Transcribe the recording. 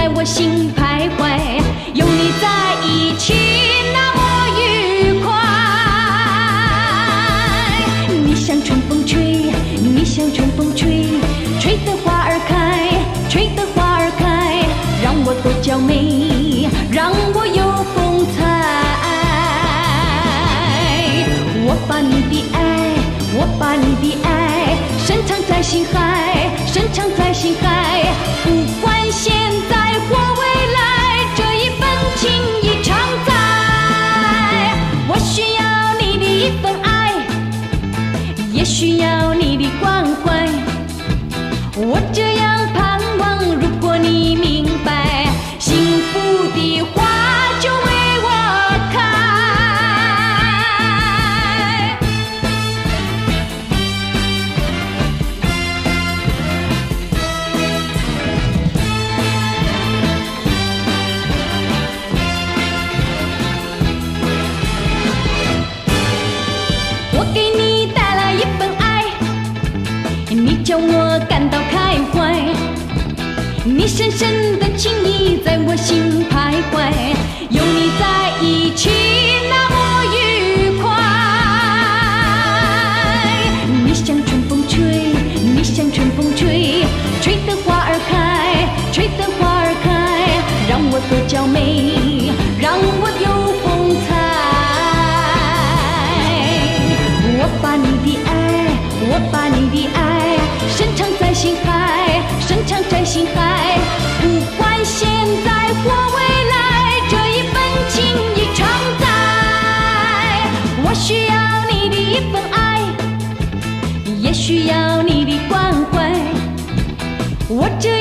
在我心徘徊，有你在一起那么愉快。你像春风吹，你像春风吹，吹得花儿开，吹得花儿开，让我多娇媚，让我有风采。我把你的爱，我把你的爱深藏在心海，深藏在心海，不管现在或未来，这一份情谊常在。我需要你的一份爱，也需要你的关怀，我这样盼望，如果你明白，幸福的花就为我开。我给你带来一份爱，你叫我感到开怀，你深深的情谊在我心徘徊，有你在一起那么愉快。你像春风吹，你像春风吹，吹得花儿开，吹得花儿开，让我多娇媚，让我有风采。我把你的爱，我把你的爱深藏在心海，深藏在心海，不管现在或未来，这一份情谊常在。我需要你的一份爱，也需要你的关怀，我这